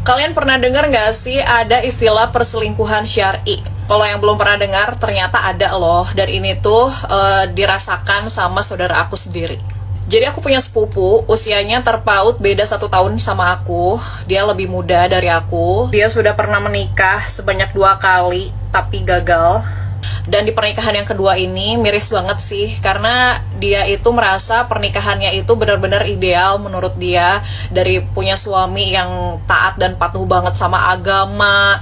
Kalian pernah dengar nggak sih ada istilah perselingkuhan syar'i? Kalau yang belum pernah dengar, ternyata ada loh. Dan ini tuh dirasakan sama saudara aku sendiri. Jadi aku punya sepupu, usianya terpaut beda 1 tahun sama aku. Dia lebih muda dari aku. Dia sudah pernah menikah sebanyak 2 kali, tapi gagal. Dan di pernikahan yang kedua ini miris banget sih, karena dia itu merasa pernikahannya itu benar-benar ideal menurut dia, dari punya suami yang taat dan patuh banget sama agama.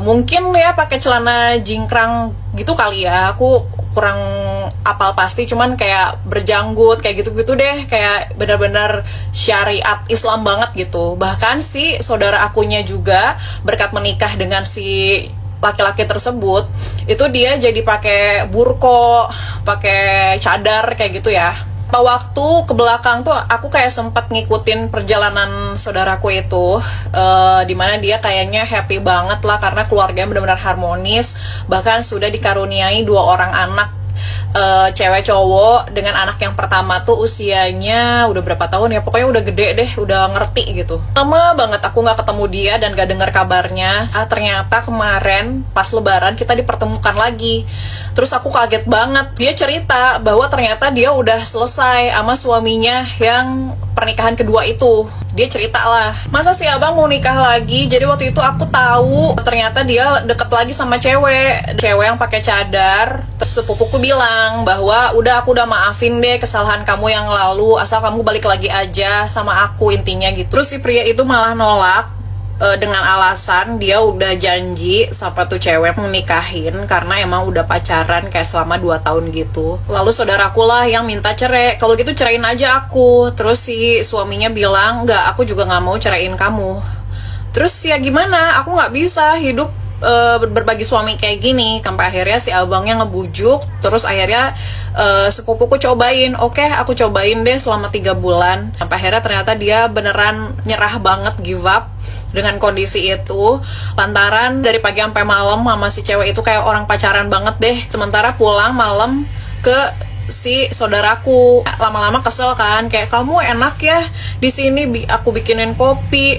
Mungkin ya pakai celana jingkrang gitu kali ya, aku kurang apal pasti, cuman kayak berjanggut kayak gitu-gitu deh, kayak benar-benar syariat Islam banget gitu. Bahkan si saudara akunya juga berkat menikah dengan si laki-laki tersebut, itu dia jadi pakai burko, pakai cadar kayak gitu ya. Waktu ke belakang tuh aku kayak sempat ngikutin perjalanan saudaraku itu, dimana dia kayaknya happy banget lah karena keluarganya benar-benar harmonis, bahkan sudah dikaruniai 2 orang anak, cewek cowok. Dengan anak yang pertama tuh usianya udah berapa tahun ya, pokoknya udah gede deh, udah ngerti gitu. Lama banget aku nggak ketemu dia dan gak dengar kabarnya. Ternyata kemarin pas lebaran kita dipertemukan lagi. Terus aku kaget banget, dia cerita bahwa ternyata dia udah selesai sama suaminya yang pernikahan kedua itu. Dia cerita lah, masa si abang mau nikah lagi? Jadi waktu itu aku tahu ternyata dia deket lagi sama cewek yang pakai cadar. Terus sepupuku bilang bahwa aku udah maafin deh kesalahan kamu yang lalu, asal kamu balik lagi aja sama aku, intinya gitu. Terus si pria itu malah nolak dengan alasan dia udah janji sama tuh cewek mau nikahin karena emang udah pacaran kayak selama 2 tahun gitu. Lalu saudaraku lah yang minta cerai, kalau gitu ceraiin aja aku. Terus si suaminya bilang, enggak, aku juga nggak mau ceraiin kamu. Terus ya gimana, aku nggak bisa hidup berbagi suami kayak gini. Sampai akhirnya si abangnya ngebujuk. Terus akhirnya sepupuku cobain, oke, aku cobain deh selama 3 bulan. Sampai akhirnya ternyata dia beneran nyerah banget, give up dengan kondisi itu, lantaran dari pagi sampai malam sama si cewek itu kayak orang pacaran banget deh. Sementara pulang malam ke si saudaraku, lama-lama kesel kan, kayak kamu enak ya di sini, aku bikinin kopi,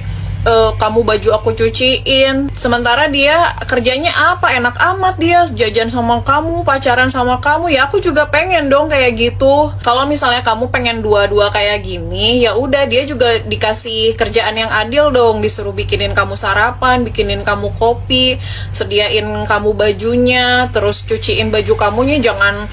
kamu baju aku cuciin, sementara dia kerjanya apa, enak amat dia jajan sama kamu, pacaran sama kamu. Ya aku juga pengen dong kayak gitu. Kalau misalnya kamu pengen dua-dua kayak gini, ya udah, dia juga dikasih kerjaan yang adil dong, disuruh bikinin kamu sarapan, bikinin kamu kopi, sediain kamu bajunya, terus cuciin baju kamunya. Jangan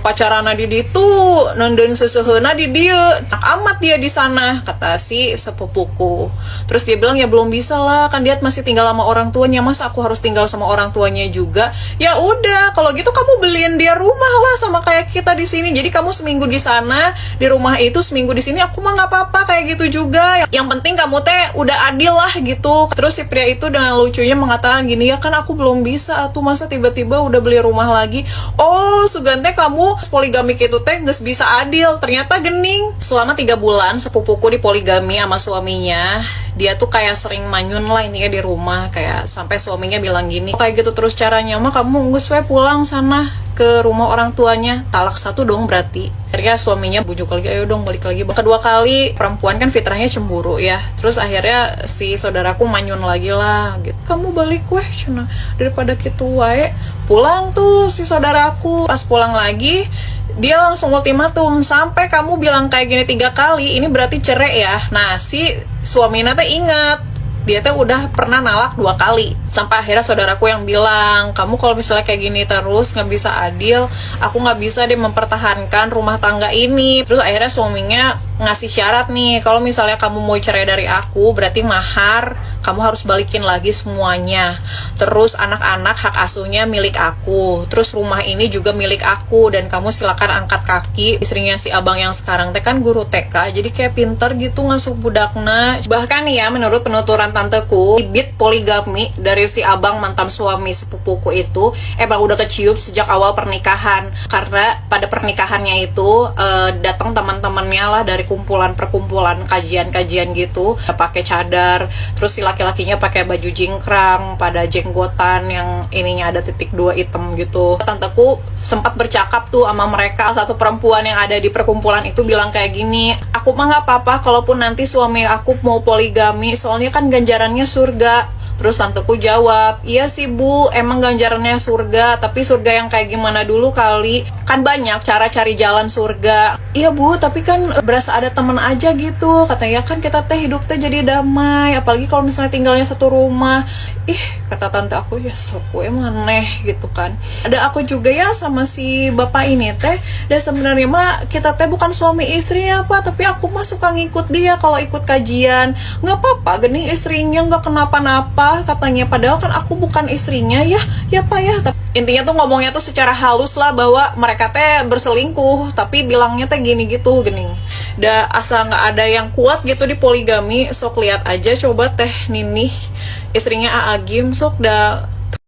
pacaran di ditu, nenden seseheuna di dia, amat dia di sana, kata si sepupuku. Terus dia bilang, ya belum bisa lah, kan dia masih tinggal sama orang tuanya, masa aku harus tinggal sama orang tuanya juga? Ya udah, kalau gitu kamu beliin dia rumah lah sama kayak kita di sini. Jadi kamu seminggu di sana, di rumah itu, seminggu di sini, aku mah nggak apa-apa kayak gitu juga. Yang penting kamu teh udah adil lah gitu. Terus si pria itu dengan lucunya mengatakan gini, ya kan aku belum bisa atuh, masa tiba-tiba udah beli rumah lagi. Oh, sugante kamu poligami gitu teh nggak bisa adil. Ternyata gening. Selama 3 bulan sepupuku di poligami sama suaminya, dia tuh kayak sering manyun lah intinya di rumah, kayak sampai suaminya bilang gini, kayak gitu terus caranya mah kamu nggak sesuai pulang sana ke rumah orang tuanya, talak 1 dong berarti. Akhirnya suaminya bujuk lagi, ayo dong balik lagi. Kedua kali perempuan kan fitrahnya cemburu ya. Terus akhirnya si saudaraku manyun lagi lah gitu, kamu balik weh cina daripada gitu wae. Pulang tuh si saudaraku, pas pulang lagi dia langsung ultimatum, sampai kamu bilang kayak gini 3 kali, ini berarti cerai ya. Nah si suaminya teh ingat, dia teh udah pernah nalak 2 kali. Sampai akhirnya saudaraku yang bilang, kamu kalau misalnya kayak gini terus nggak bisa adil, aku nggak bisa deh mempertahankan rumah tangga ini. Terus akhirnya suaminya ngasih syarat nih, kalau misalnya kamu mau cerai dari aku, berarti mahar kamu harus balikin lagi semuanya. Terus anak-anak hak asuhnya milik aku. Terus rumah ini juga milik aku, dan kamu silakan angkat kaki. Istrinya si abang yang sekarang teh kan guru TK, jadi kayak pinter gitu ngasuh budakna. Bahkan ya menurut penuturan tanteku, bibit poligami dari si abang mantan suami sepupuku itu emang udah kecium sejak awal pernikahan. Karena pada pernikahannya itu datang teman-temannya lah dari kumpulan perkumpulan kajian-kajian gitu, pakai cadar, terus si laki-lakinya pakai baju jingkrang, pada jenggotan yang ininya ada titik 2 hitam gitu. Tanteku sempat bercakap tuh sama mereka, satu perempuan yang ada di perkumpulan itu bilang kayak gini, aku mah nggak apa-apa kalaupun nanti suami aku mau poligami, soalnya kan ganjarannya surga. Terus tanteku jawab, iya sih bu, emang ganjarannya surga, tapi surga yang kayak gimana dulu kali, kan banyak cara cari jalan surga. Iya bu, tapi kan berasa ada teman aja gitu, katanya kan kita teh hidup teh jadi damai, apalagi kalau misalnya tinggalnya satu rumah. Ih, kata tante aku, ya sok emang aneh gitu kan. Ada aku juga ya sama si bapak ini teh, dan sebenarnya mah kita teh bukan suami istri ya pak, tapi aku mah suka ngikut dia kalau ikut kajian. Nggak apa-apa, gini istrinya nggak kenapa-napa katanya, padahal kan aku bukan istrinya ya pak ya. Intinya tuh ngomongnya tuh secara halus lah bahwa mereka teh berselingkuh, tapi bilangnya teh gini gitu gening. Da asa nggak ada yang kuat gitu di poligami, sok lihat aja coba teh Ninih istrinya Aagim, sok da